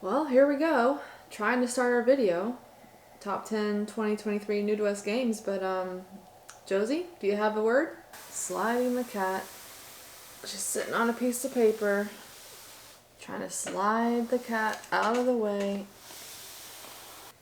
Well, here we go. Trying to start our video. Top 10 2023 new to us games, but Josie, do you have a word? Sliding the cat. She's sitting on a piece of paper. Trying to slide the cat out of the way.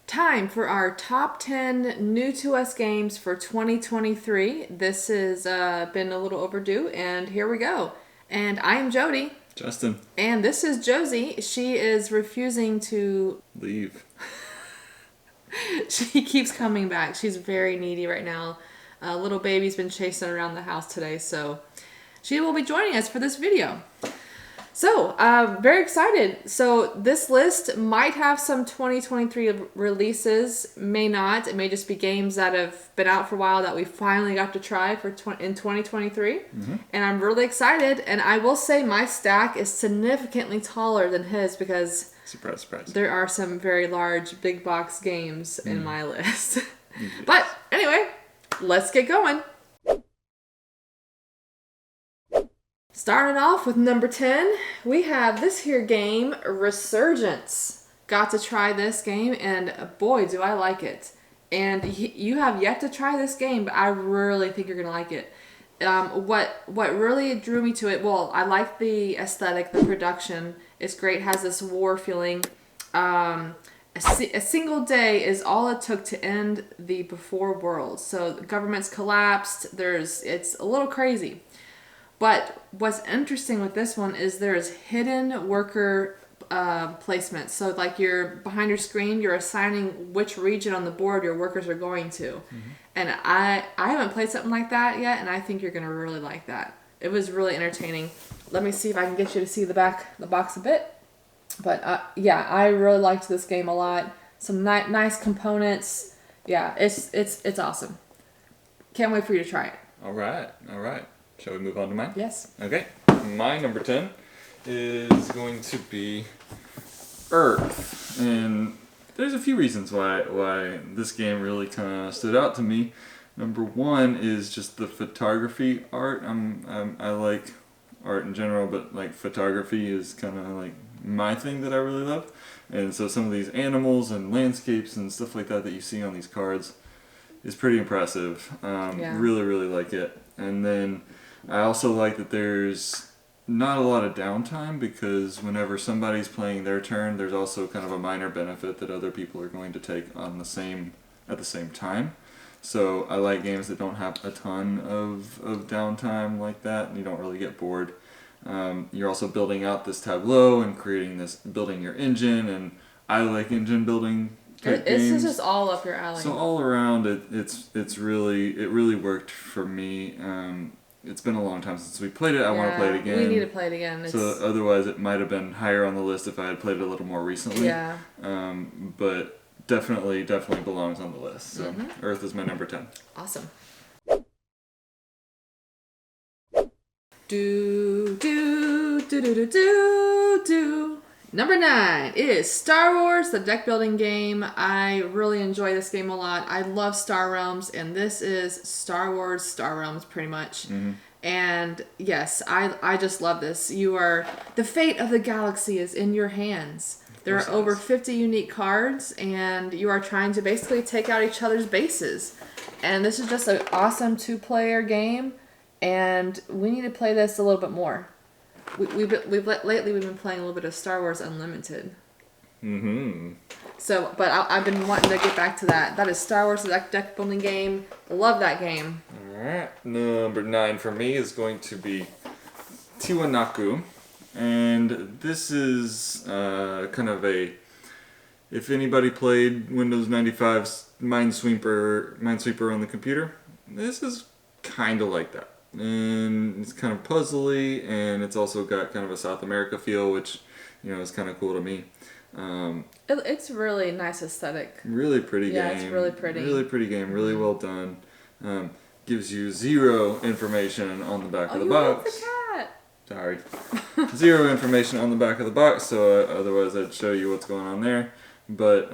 Time for our top 10 new to us games for 2023. This has been a little overdue, and here we go. And I am Jody. Justin. And this is Josie. She is refusing to Leave. She keeps coming back. She's very needy right now. Little baby's been chasing around the house today, so she will be joining us for this video. So, very excited. So, this list might have some 2023 releases, may not. It may just be games that have been out for a while that we finally got to try in 2023. And I'm really excited. And I will say my stack is significantly taller than his because Surprise, surprise. there are some very large big box games in my list. But anyway, let's get going. Starting off with number 10, we have this here game, Resurgence. Got to try this game, and boy, do I like it. And you have yet to try this game, but I really think you're going to like it. What really drew me to it, well, I like the aesthetic, the production. It's great, has this war feeling. A single day is all it took to end the before world. So the government's collapsed. It's a little crazy. But what's interesting with this one is there's hidden worker placement. So like you're behind your screen, you're assigning which region on the board your workers are going to. And I haven't played something like that yet, and I think you're gonna really like that. It was really entertaining. Let me see if I can get you to see the box a bit. But yeah, I really liked this game a lot. Some nice components. Yeah, it's awesome. Can't wait for you to try it. All right. Shall we move on to mine? Yes. Okay. My number 10 is going to be Earth. And there's a few reasons why this game really kind of stood out to me. Number one is just the photography art. I like art in general, but like photography is kind of like my thing that I really love. And so some of these animals and landscapes and stuff like that you see on these cards is pretty impressive. Really, really like it. And then I also like that there's not a lot of downtime because whenever somebody's playing their turn, there's also kind of a minor benefit that other people are going to take on at the same time. So I like games that don't have a ton of downtime like that, and you don't really get bored. You're also building out this tableau and building your engine, and I like engine building type This games. is just all up your alley. So all around, it really worked for me. It's been a long time since we played it. I want to play it again. We need to play it again. So otherwise, it might have been higher on the list if I had played it a little more recently. Yeah. But definitely belongs on the list. So Earth is my number 10. Awesome. Do. Number 9 is Star Wars, the deck building game. I really enjoy this game a lot. I love Star Realms, and this is Star Wars Star Realms pretty much. And yes, I just love this. The fate of the galaxy is in your hands. There are over 50 unique cards, and you are trying to basically take out each other's bases. And this is just an awesome 2-player game, and we need to play this a little bit more. Lately we've been playing a little bit of Star Wars Unlimited. So, but I've been wanting to get back to that. That is Star Wars deck building game. I love that game. All right. Number 9 for me is going to be Tiwanaku. And this is kind of if anybody played Windows 95's Minesweeper on the computer, this is kind of like that. And it's kind of puzzly, and it's also got kind of a South America feel, which, is kind of cool to me. It's really nice aesthetic. Really pretty game. Yeah, it's really pretty. Really pretty game. Really well done. Gives you 0 information on the back of the box. The cat. Sorry. 0 information on the back of the box, so otherwise I'd show you what's going on there. But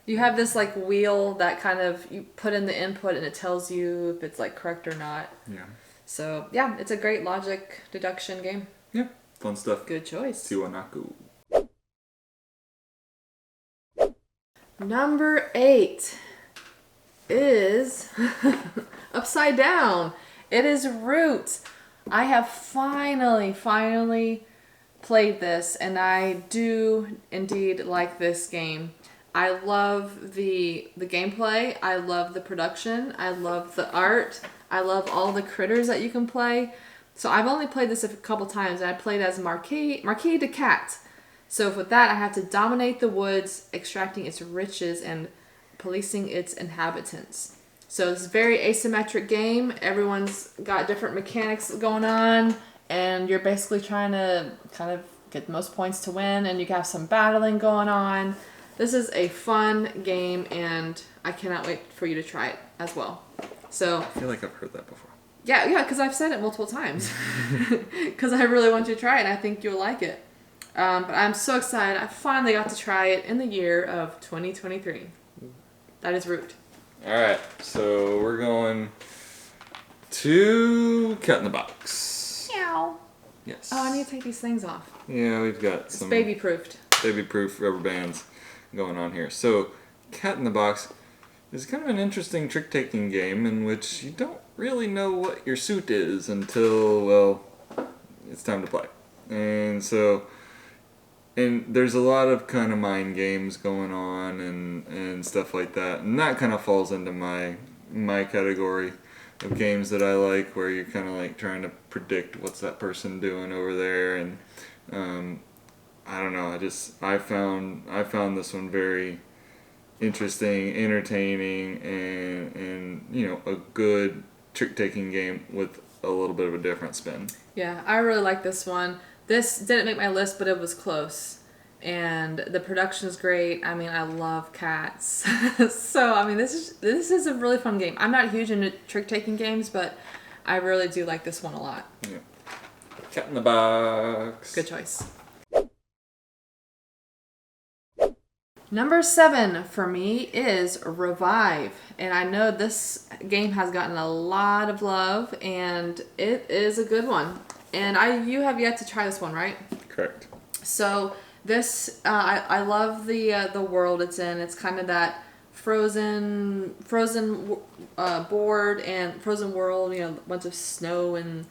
you have this like wheel that kind of you put in the input and it tells you if it's like correct or not. Yeah. So yeah, it's a great logic deduction game. Yeah, fun stuff. Good choice. Tiwanaku. Number 8 is upside down. It is Root. I have finally played this, and I do indeed like this game. I love the gameplay. I love the production. I love the art. I love all the critters that you can play. So I've only played this a couple times, and I played as Marquis de Cat. So with that, I have to dominate the woods, extracting its riches and policing its inhabitants. So it's a very asymmetric game. Everyone's got different mechanics going on, and you're basically trying to kind of get the most points to win, and you have some battling going on. This is a fun game, and I cannot wait for you to try it as well. So I feel like I've heard that before. yeah, because I've said it multiple times. Because I really want you to try it, and I think you'll like it. But I'm so excited. I finally got to try it in the year of 2023. That is Root. All right, so we're going to Cat in the Box. Meow. Yes. Oh, I need to take these things off. Yeah, we've got It's some baby-proofed. baby-proof rubber bands going on here. So, Cat in the Box is kind of an interesting trick-taking game in which you don't really know what your suit is until, well, it's time to play. And there's a lot of kind of mind games going on and stuff like that. And that kind of falls into my category of games that I like, where you're kind of like trying to predict what's that person doing over there. And I don't know. I found this one very interesting, entertaining, and a good trick-taking game with a little bit of a different spin. Yeah, I really like this one. This didn't make my list, but it was close. And the production is great. I mean, I love cats. So, I mean, this is a really fun game. I'm not huge into trick-taking games, but I really do like this one a lot. Yeah. Cat in the Box. Good choice. Number 7 for me is Revive. And I know this game has gotten a lot of love, and it is a good one. And you have yet to try this one, right? Correct. So this, I love the world it's in. It's kind of that frozen board and frozen world. A bunch of snow and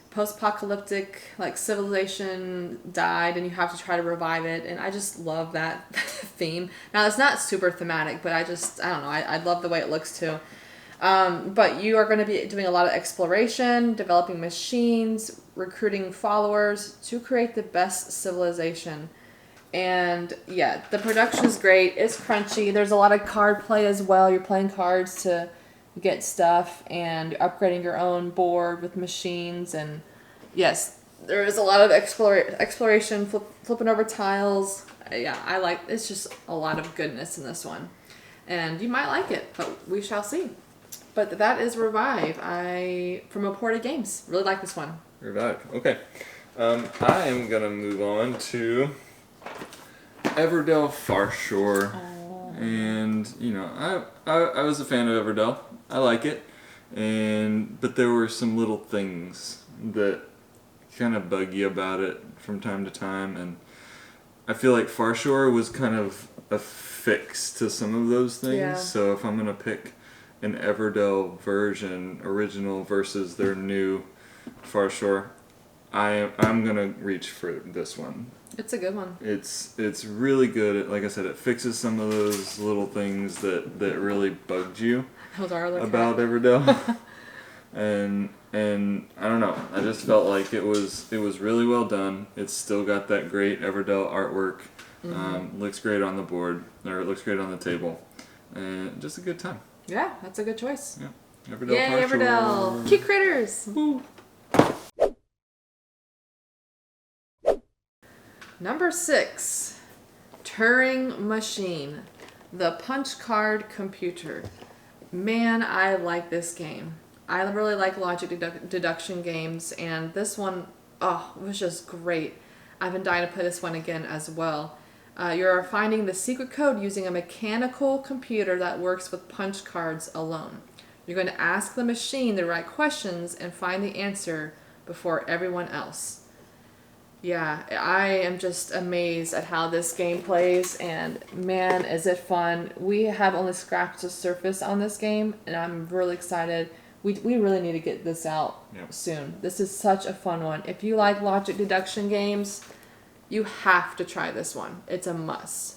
post-apocalyptic like civilization died, and you have to try to revive it. And I just love that theme. Now it's not super thematic, but I don't know. I love the way it looks too. But you are going to be doing a lot of exploration, developing machines, recruiting followers to create the best civilization. And yeah, the production is great. It's crunchy. There's a lot of card play as well. You're playing cards to get stuff, and you're upgrading your own board with machines. And yes, there is a lot of exploration, flipping over tiles. Yeah, it's just a lot of goodness in this one. And you might like it, but we shall see. But that is Revive. From Aporta Games. Really like this one. Revive. Okay. I am going to move on to Everdell Farshore. Oh. And, I was a fan of Everdell. I like it. But there were some little things that kind of bug you about it from time to time. And I feel like Farshore was kind of a fix to some of those things. Yeah. So if I'm going to pick an Everdell version, original versus their new Farshore, I'm gonna reach for this one. It's a good one. It's really good. Like I said, it fixes some of those little things that really bugged you about Everdell. and I don't know. I just felt like it was really well done. It's still got that great Everdell artwork. Mm-hmm. Looks great on the board, or it looks great on the table, and just a good time. Yeah, that's a good choice. Yeah, Everdell. Yay, Everdell! Cute critters. Woo. Number 6, Turing Machine, the punch card computer. Man, I like this game. I really like logic deduction games, and this one, was just great. I've been dying to play this one again as well. You're finding the secret code using a mechanical computer that works with punch cards alone. You're going to ask the machine the right questions and find the answer before everyone else. Yeah, I am just amazed at how this game plays, and man, is it fun. We have only scratched the surface on this game, and I'm really excited. We really need to get this out Yep. soon. This is such a fun one. If you like logic deduction games, you have to try this one. It's a must.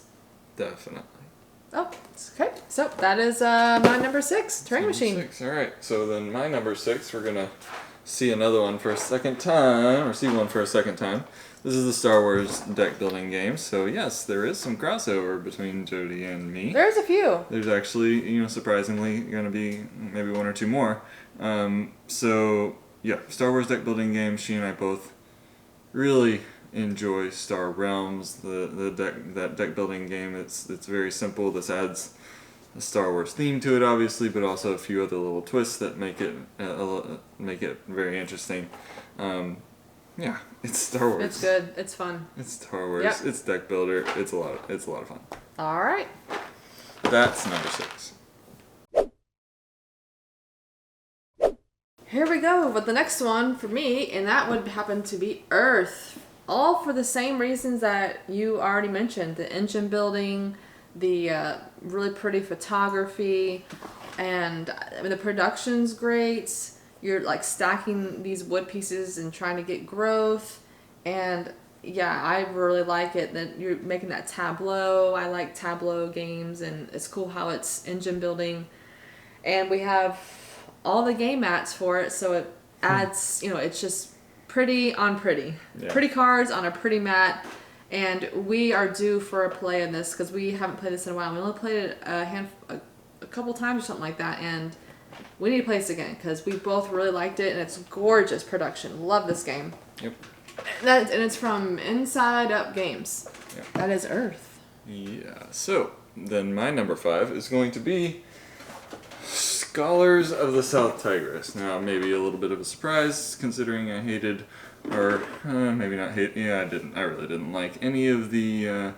Definitely. Oh, okay. So that is my number 6, Turing Number Machine. 6. All right. So then my number 6, we're gonna see another one for a second time, or see one for a second time. This is the Star Wars deck building game. So yes, there is some crossover between Jody and me. There's a few. There's actually, surprisingly, gonna be maybe one or two more. So yeah, Star Wars deck building game. She and I both really enjoy Star Realms, that deck building game. It's very simple. This adds a Star Wars theme to it, obviously, but also a few other little twists that make it very interesting. Yeah, it's Star Wars. It's good. It's fun. It's Star Wars. Yep. It's deck builder. It's a lot of fun. All right. That's number 6. Here we go with the next one for me, and that would happen to be Earth. All for the same reasons that you already mentioned. The engine building, the really pretty photography, and the production's great. You're like stacking these wood pieces and trying to get growth. And yeah, I really like it that you're making that tableau. I like tableau games, and it's cool how it's engine building. And we have all the game mats for it, so it adds, it's just pretty on pretty. Yeah. Pretty cards on a pretty mat. And we are due for a play in this because we haven't played this in a while. We only played it a couple times or something like that, and we need to play this again because we both really liked it, and it's gorgeous production. Love this game. Yep. And it's from Inside Up Games. Yeah. That is Earth. Yeah. So then my number 5 is going to be Scholars of the South Tigris. Now, maybe a little bit of a surprise considering I hated, or maybe not hate. Yeah, I didn't. I really didn't like any of the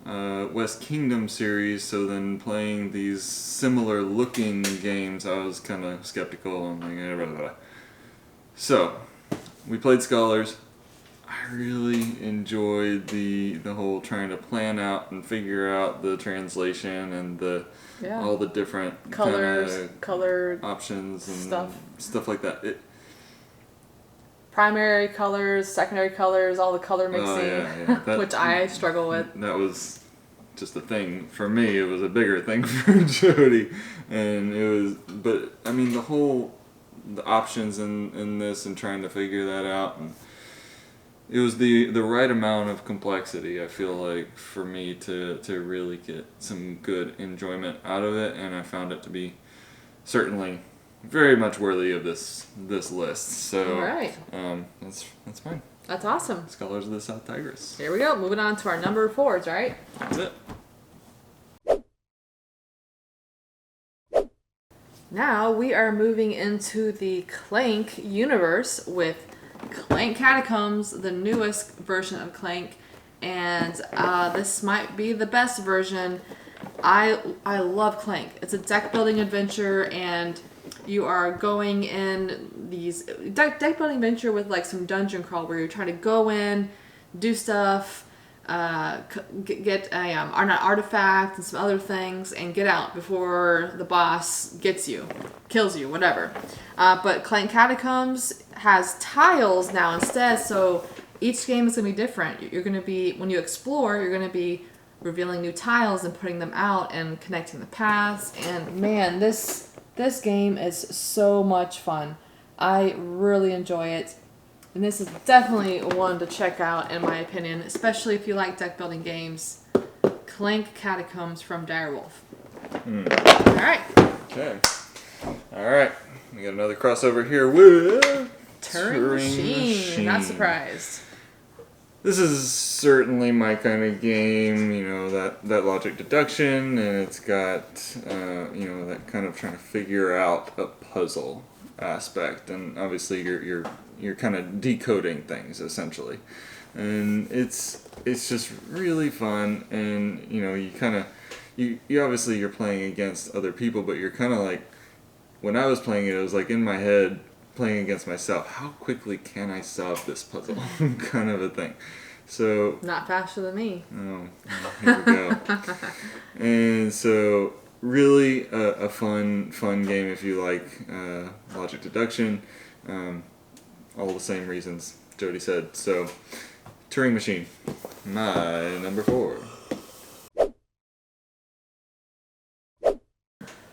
West Kingdom series. So then playing these similar looking games, I was kind of skeptical. I'm like, blah, blah, blah. So we played Scholars. I really enjoyed the whole trying to plan out and figure out the translation and all the different colors, colored options and stuff like that. Primary colors, secondary colors, all the color mixing, which I struggle with. That was just a thing for me. It was a bigger thing for Jody, and it was. But I mean, the options in this and trying to figure that out. And it was the right amount of complexity, I feel like, for me to really get some good enjoyment out of it, and I found it to be certainly very much worthy of this list. So all right. That's fine. That's awesome. Scholars of the South Tigris. Here we go. Moving on to our number 4s, right? That's it. Now we are moving into the Clank universe with Clank Catacombs, the newest version of Clank, and this might be the best version. I love Clank. It's a deck building adventure, and you are going in these deck building adventure with like some dungeon crawl where you're trying to go in, do stuff, get an artifact and some other things, and get out before the boss gets you, kills you, whatever. But Clank Catacombs has tiles now instead, so each game is going to be different. You're going to be, when you explore, you're going to be revealing new tiles and putting them out and connecting the paths. And man, this game is so much fun. I really enjoy it. And this is definitely one to check out, in my opinion, especially if you like deck building games. Clank Catacombs from Direwolf. All right. Okay. All right. We got another crossover here with Turing Machine. Not surprised. This is certainly my kind of game, that logic deduction, and it's got, that kind of trying to figure out a puzzle aspect, and obviously you're kind of decoding things essentially, and it's just really fun, and you obviously you're playing against other people, but you're kind of like, when I was playing it, it was like in my head playing against myself. How quickly can I solve this puzzle? Kind of a thing. So Not faster than me. oh, here we go. And so really a fun game if you like logic deduction. All the same reasons Jody said. So Turing Machine, my number 4.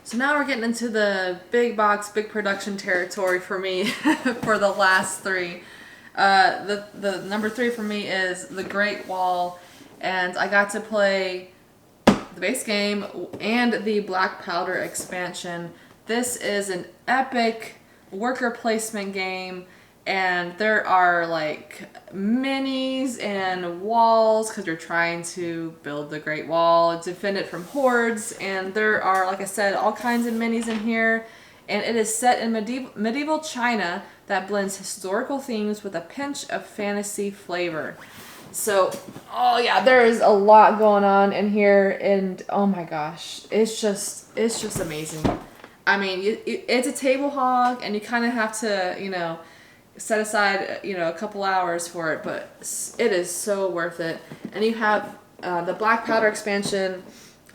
So now we're getting into the big box, big production territory for me for the last 3. The number 3 for me is The Great Wall, and I got to play the base game and the Black Powder expansion. This is an epic worker placement game, and there are like minis and walls because you're trying to build the Great Wall, defend it from hordes, and there are, like I said, all kinds of minis in here. And it is set in medieval China that blends historical themes with a pinch of fantasy flavor. So, oh yeah, there is a lot going on in here, and oh my gosh, it's just amazing. I mean, it's a table hog, and you kind of have to, set aside, a couple hours for it, but it is so worth it. And you have the Black Powder expansion.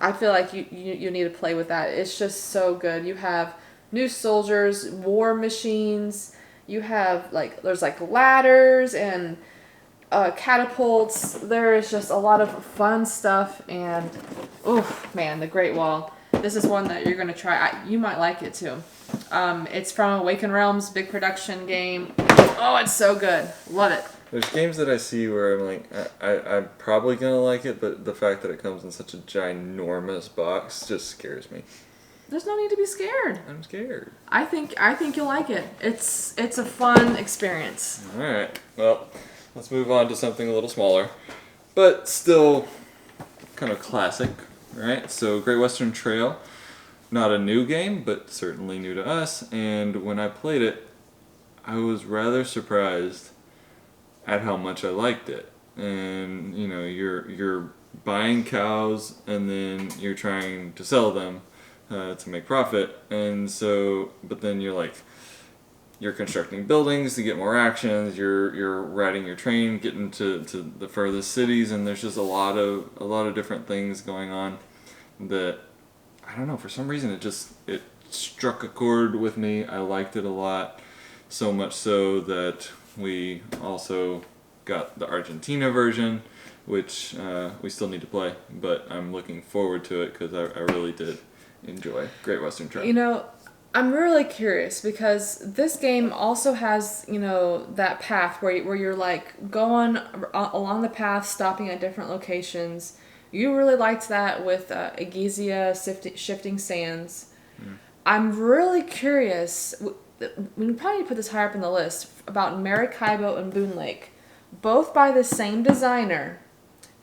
I feel like you need to play with that. It's just so good. You have new soldiers, war machines. You have there's ladders and catapults. There is just a lot of fun stuff, and oh man, the Great Wall. This is one that you're gonna try. You might like it too. It's from Awaken Realms, big production game. Oh, it's so good. Love it. There's games that I see where I'm like, I'm probably gonna like it, but the fact that it comes in such a ginormous box just scares me. There's no need to be scared. I'm scared. I think you'll like it. It's a fun experience. All right. Well, let's move on to something a little smaller, but still kind of classic, right? So Great Western Trail, not a new game, but certainly new to us. And when I played it, I was rather surprised at how much I liked it. And you're buying cows, and then you're trying to sell them to make profit. And so, but then you're constructing buildings to get more actions. You're riding your train, getting to the furthest cities, and there's just a lot of different things going on that I don't know. For some reason, it struck a chord with me. I liked it a lot, so much so that we also got the Argentina version, which we still need to play, but I'm looking forward to it because I really did enjoy Great Western Trail. I'm really curious because this game also has, that path where you're going along the path, stopping at different locations. You really liked that with Egizia Shifting Sands. Mm. I'm really curious. We probably need to put this higher up in the list about Maracaibo and Boone Lake, both by the same designer.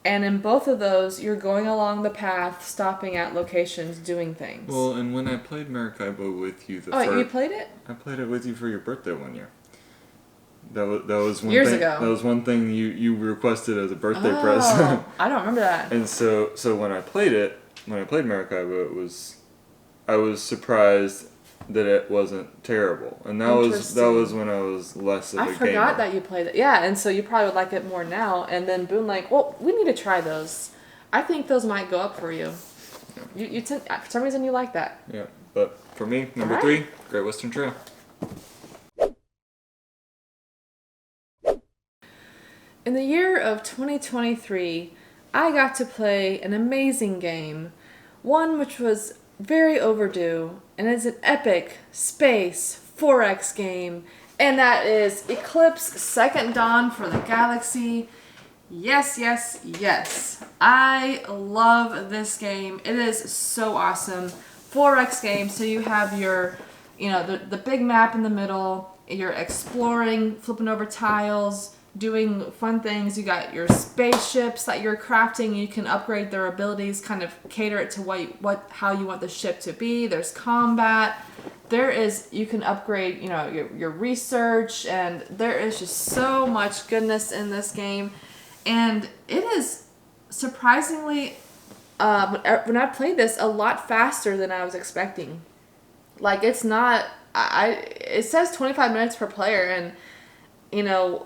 And in both of those, you're going along the path, stopping at locations, doing things. Well, and when I played Maracaibo with you, you played it? I played it with you for your birthday one year. That was one years thing, ago. That was one thing you requested as a birthday present. I don't remember that. And so when I played Maracaibo, I was surprised that it wasn't terrible, and that was when I was less of a gamer. I forgot that you played it. Yeah, and so you probably would like it more now. And then Boone Lake, well, we need to try those. I think those might go up for you. Yeah. You for some reason you like that. Yeah, but for me, number 3, Great Western Trail. In the year of 2023, I got to play an amazing game, one which was very overdue, and it's an epic space 4X game, and that is Eclipse Second Dawn for the Galaxy. Yes, yes, yes. I love this game. It is so awesome. 4X game, so you have your, the big map in the middle, you're exploring, flipping over tiles, doing fun things. You got your spaceships that you're crafting. You can upgrade their abilities, kind of cater it to how you want the ship to be. There's combat. You can upgrade, your research, and there is just so much goodness in this game. And it is surprisingly, when I played this, a lot faster than I was expecting. It's not, it says 25 minutes per player, and you know,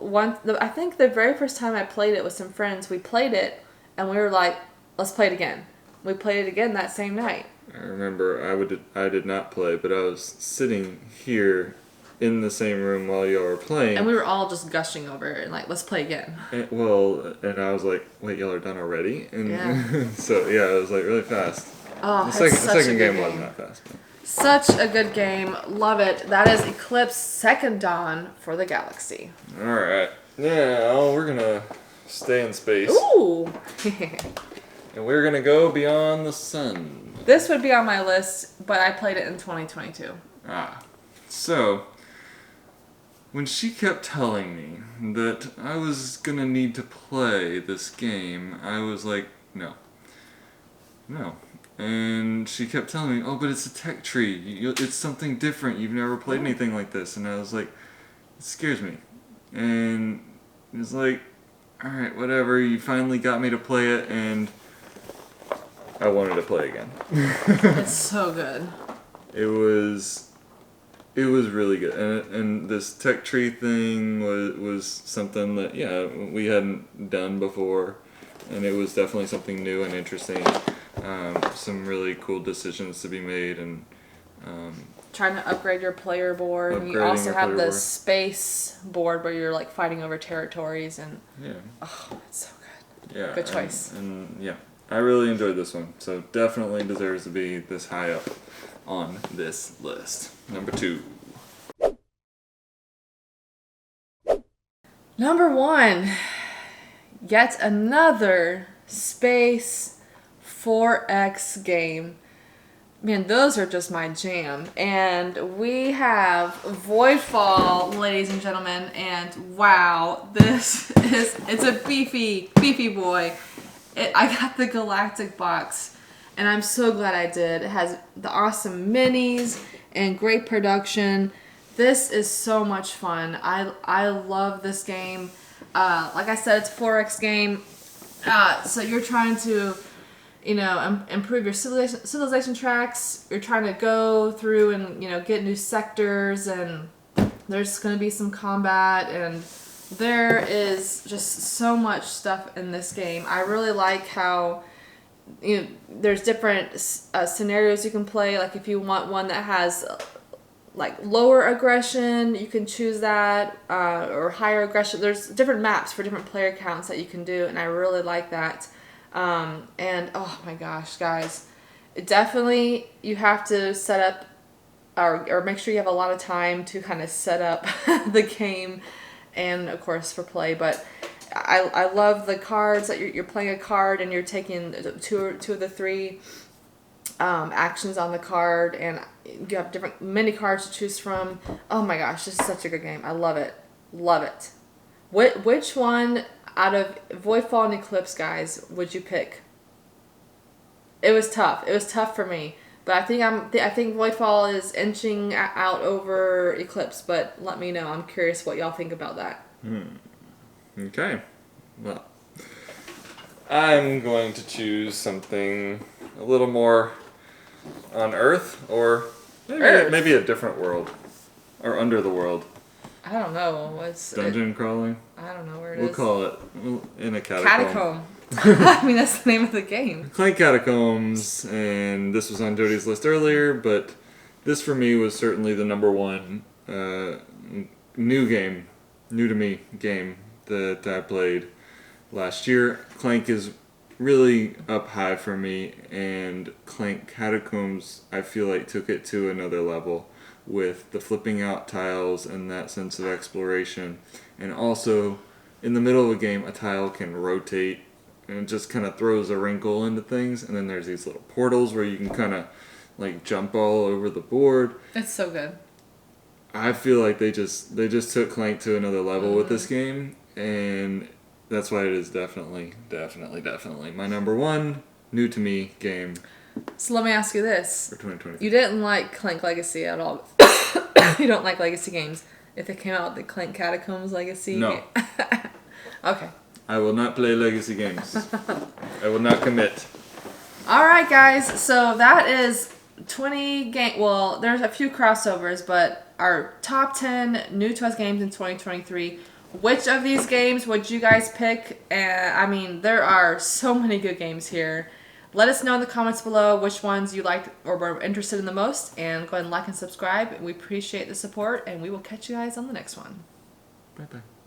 I think the very first time I played it with some friends, we played it, and we were like, let's play it again. We played it again that same night. I remember I did not play, but I was sitting here in the same room while y'all were playing. And we were all just gushing over it and like, let's play again. And I was like, wait, y'all are done already? And yeah. So, yeah, it was like really fast. Oh, the second game wasn't that fast. But. Such a good game. Love it. That is Eclipse Second Dawn for the Galaxy. Alright. Yeah, we're going to stay in space. Ooh. And we're going to go beyond the sun. This would be on my list, but I played it in 2022. So, when she kept telling me that I was going to need to play this game, I was like, no. And she kept telling me, oh, but it's a tech tree. It's something different. You've never played anything like this. And I was like, it scares me. And it was like, alright, whatever. You finally got me to play it, and I wanted to play again. It's so good. It was really good, and this tech tree thing was something that we hadn't done before, and it was definitely something new and interesting. Some really cool decisions to be made, and trying to upgrade your player board. And you also have the space board where you're like fighting over territories, and it's so good. Yeah, good choice. And yeah, I really enjoyed this one, so definitely deserves to be this high up on this list. Number 2. Number 1, yet another Space 4X game. Man, those are just my jam. And we have Voidfall, ladies and gentlemen, and wow, it's a beefy boy. I got the Galactic box, and I'm so glad I did. It has the awesome minis and great production. This is so much fun. I love this game. Like I said, it's a 4X game. So you're trying to, improve your civilization tracks. You're trying to go through and, get new sectors, and there's going to be some combat, and there is just so much stuff in this game. I really like how, there's different scenarios you can play. Like if you want one that has like lower aggression, you can choose that, or higher aggression. There's different maps for different player counts that you can do, and I really like that. And oh my gosh, guys, definitely you have to set up or make sure you have a lot of time to kind of set up the game, and of course for play. But I love the cards that you're playing a card and you're taking two of the 3 actions on the card, and you have different mini cards to choose from. Oh my gosh, this is such a good game. I love it. Which one out of Voidfall and Eclipse, guys, would you pick? It was tough for me, but I think Voidfall is inching out over Eclipse. But let me know. I'm curious what y'all think about that. Okay, well, I'm going to choose something a little more on Earth, or maybe a different world, or under the world. I don't know. What's dungeon crawling? I don't know where it is. We'll call it in a catacomb. I mean, that's the name of the game. Clank Catacombs, and this was on Jody's list earlier, but this for me was certainly the number 1 new to me game that I played last year. Clank is really up high for me, and Clank Catacombs, I feel like, took it to another level with the flipping out tiles and that sense of exploration. And also, in the middle of a game, a tile can rotate, and it just kind of throws a wrinkle into things. And then there's these little portals where you can kind of like jump all over the board. It's so good. I feel like they just took Clank to another level with this game, and that's why it is definitely my number 1 new to me game. So let me ask you this. For 2020. You didn't like Clank Legacy at all. You don't like Legacy games. If they came out with the Clank Catacombs Legacy No. Okay. I will not play Legacy games. I will not commit. Alright guys, so that is 20 game. Well, there's a few crossovers, but our top 10 new to us games in 2023. Which of these games would you guys pick? I mean, there are so many good games here. Let us know in the comments below which ones you liked or were interested in the most, and go ahead and like and subscribe. We appreciate the support, and we will catch you guys on the next one. Bye bye.